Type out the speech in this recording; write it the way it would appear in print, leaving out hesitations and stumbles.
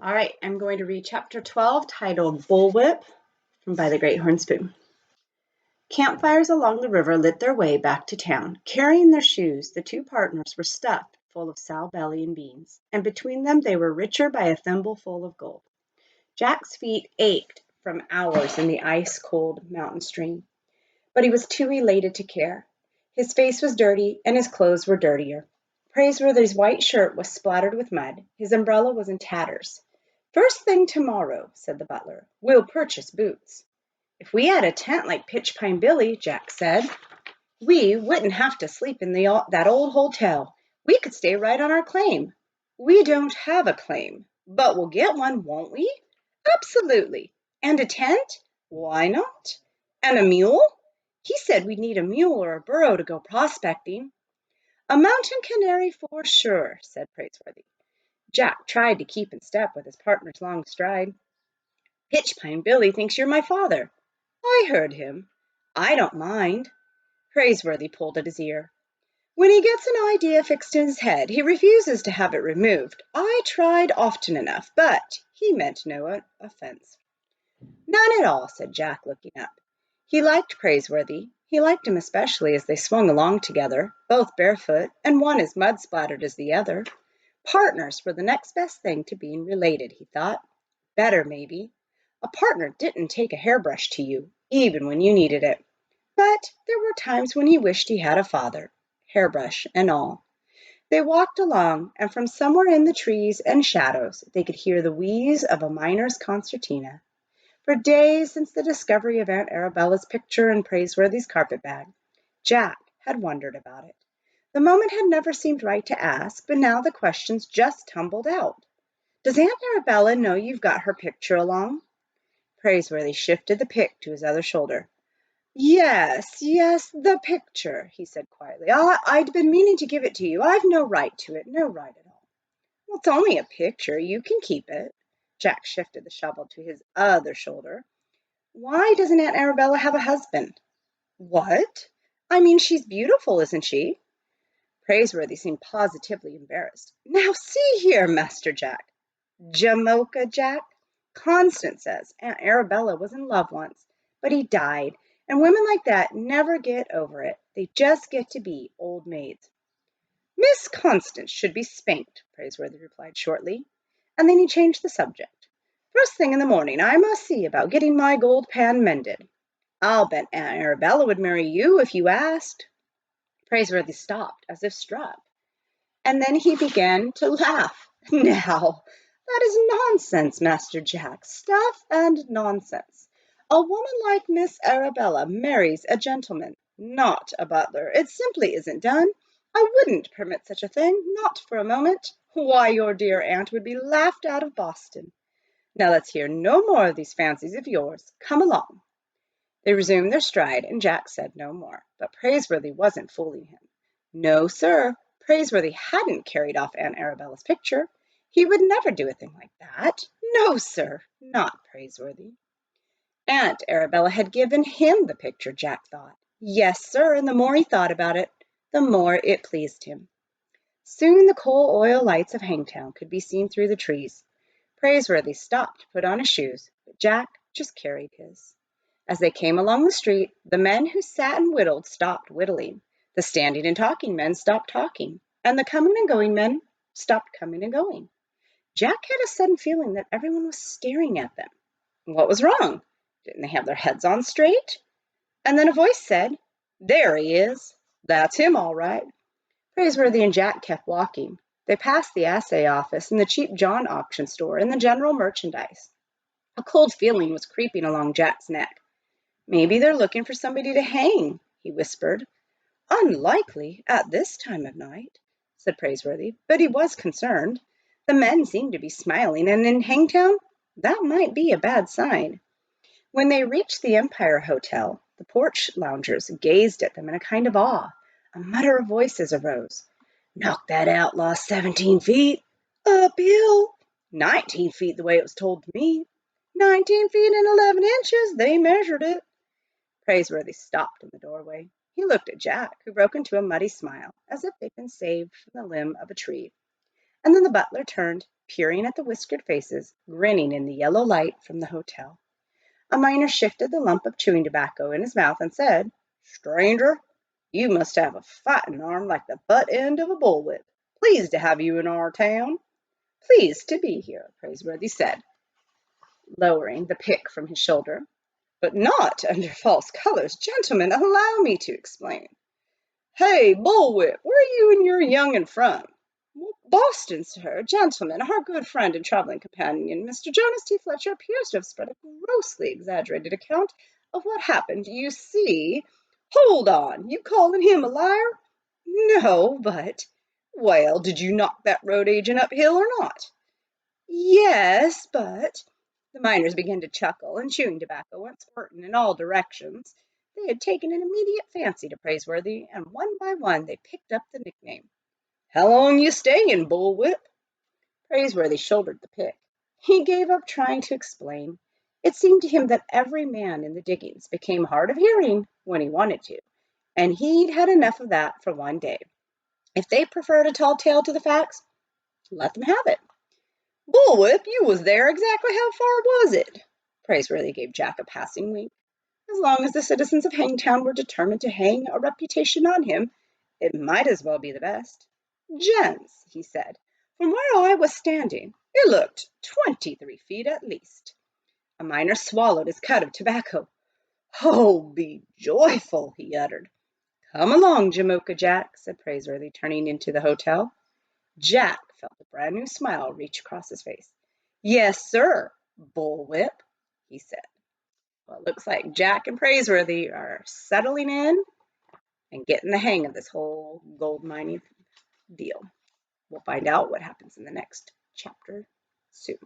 All right, I'm going to read chapter 12 titled Bullwhip from By the Great Horn Spoon. Campfires along the river lit their way back to town. Carrying their shoes, the two partners were stuffed full of sow belly and beans, and between them they were richer by a thimbleful of gold. Jack's feet ached from hours in the ice-cold mountain stream, but he was too elated to care. His face was dirty, and his clothes were dirtier. Praiseworthy's white shirt was splattered with mud. His umbrella was in tatters. "First thing tomorrow," said the butler, "we'll purchase boots." "If we had a tent like Pitchpine Billy," Jack said, "we wouldn't have to sleep in that old hotel. We could stay right on our claim." "We don't have a claim, but we'll get one, won't we?" "Absolutely. And a tent?" "Why not?" "And a mule?" "He said we'd need a mule or a burro to go prospecting." "A mountain canary for sure," said Praiseworthy. Jack tried to keep in step with his partner's long stride. "Pitchpine Billy thinks you're my father." "I heard him." "I don't mind." Praiseworthy pulled at his ear. "When he gets an idea fixed in his head, he refuses to have it removed. I tried often enough, but he meant no offense." "None at all," said Jack, looking up. He liked Praiseworthy. He liked him especially as they swung along together, both barefoot, and one as mud-splattered as the other. Partners were the next best thing to being related, he thought. Better, maybe. A partner didn't take a hairbrush to you, even when you needed it. But there were times when he wished he had a father, hairbrush and all. They walked along, and from somewhere in the trees and shadows they could hear the wheeze of a miner's concertina. For days since the discovery of Aunt Arabella's picture in Praiseworthy's carpet-bag, Jack had wondered about it. The moment had never seemed right to ask, but now the questions just tumbled out. "Does Aunt Arabella know you've got her picture along?" Praiseworthy shifted the pick to his other shoulder. Yes, the picture," he said quietly. "I'd been meaning to give it to you. I've no right to it, no right at all." "Well, it's only a picture. You can keep it." Jack shifted the shovel to his other shoulder. "Why doesn't Aunt Arabella have a husband?" "What?" "I mean, she's beautiful, isn't she?" Praiseworthy seemed positively embarrassed. "Now see here, Master Jack." "Jamocha Jack. Constance says Aunt Arabella was in love once, but he died, and women like that never get over it. They just get to be old maids." "Miss Constance should be spanked," Praiseworthy replied shortly, and then he changed the subject. "First thing in the morning I must see about getting my gold pan mended. I'll bet Aunt Arabella would marry you if you asked." Praiseworthy stopped as if struck, and then he began to laugh. "Now, that is nonsense, Master Jack, stuff and nonsense. A woman like Miss Arabella marries a gentleman, not a butler. It simply isn't done. I wouldn't permit such a thing, not for a moment. Why, your dear aunt would be laughed out of Boston. Now let's hear no more of these fancies of yours. Come along." They resumed their stride, and Jack said no more, but Praiseworthy wasn't fooling him. No, sir, Praiseworthy hadn't carried off Aunt Arabella's picture. He would never do a thing like that. No, sir, not Praiseworthy. Aunt Arabella had given him the picture, Jack thought. Yes, sir, and the more he thought about it, the more it pleased him. Soon the coal oil lights of Hangtown could be seen through the trees. Praiseworthy stopped to put on his shoes, but Jack just carried his. As they came along the street, the men who sat and whittled stopped whittling, the standing and talking men stopped talking, and the coming and going men stopped coming and going. Jack had a sudden feeling that everyone was staring at them. What was wrong? Didn't they have their heads on straight? And then a voice said, "There he is. That's him, all right." Praiseworthy and Jack kept walking. They passed the assay office and the cheap John auction store and the general merchandise. A cold feeling was creeping along Jack's neck. "Maybe they're looking for somebody to hang," he whispered. "Unlikely at this time of night," said Praiseworthy, but he was concerned. The men seemed to be smiling, and in Hangtown, that might be a bad sign. When they reached the Empire Hotel, the porch loungers gazed at them in a kind of awe. A mutter of voices arose. "Knock that outlaw 17 feet." "Uphill." "19 feet, the way it was told to me." "19 feet and 11 inches, they measured it." Praiseworthy stopped in the doorway. He looked at Jack, who broke into a muddy smile, as if they'd been saved from the limb of a tree. And then the butler turned, peering at the whiskered faces, grinning in the yellow light from the hotel. A miner shifted the lump of chewing tobacco in his mouth and said, "Stranger, you must have a fighting arm like the butt end of a bullwhip. Pleased to have you in our town." "Pleased to be here," Praiseworthy said, lowering the pick from his shoulder. "But not under false colors. Gentlemen, allow me to explain." "Hey, Bullwhip, where are you and your young'un from?" "Boston, sir. Gentlemen, our good friend and traveling companion, Mr. Jonas T. Fletcher, appears to have spread a grossly exaggerated account of what happened. You see—" "Hold on, you calling him a liar?" "No, but—" "Well, did you knock that road agent uphill or not?" "Yes, but—" The miners began to chuckle, and chewing tobacco went squirting in all directions. They had taken an immediate fancy to Praiseworthy, and one by one they picked up the nickname. "How long you staying, Bullwhip?" Praiseworthy shouldered the pick. He gave up trying to explain. It seemed to him that every man in the diggings became hard of hearing when he wanted to, and he'd had enough of that for one day. If they preferred a tall tale to the facts, let them have it. "Bullwhip, you was there exactly how far was it?" Praiseworthy gave Jack a passing wink. As long as the citizens of Hangtown were determined to hang a reputation on him, it might as well be the best. "Gents," he said, "from where I was standing, it looked 23 feet at least." A miner swallowed his cud of tobacco. "Oh, be joyful," he uttered. "Come along, Jamocha Jack," said Praiseworthy, turning into the hotel. Jack felt a brand new smile reach across his face. "Yes, sir, Bullwhip," he said. Well, it looks like Jack and Praiseworthy are settling in and getting the hang of this whole gold mining deal. We'll find out what happens in the next chapter soon.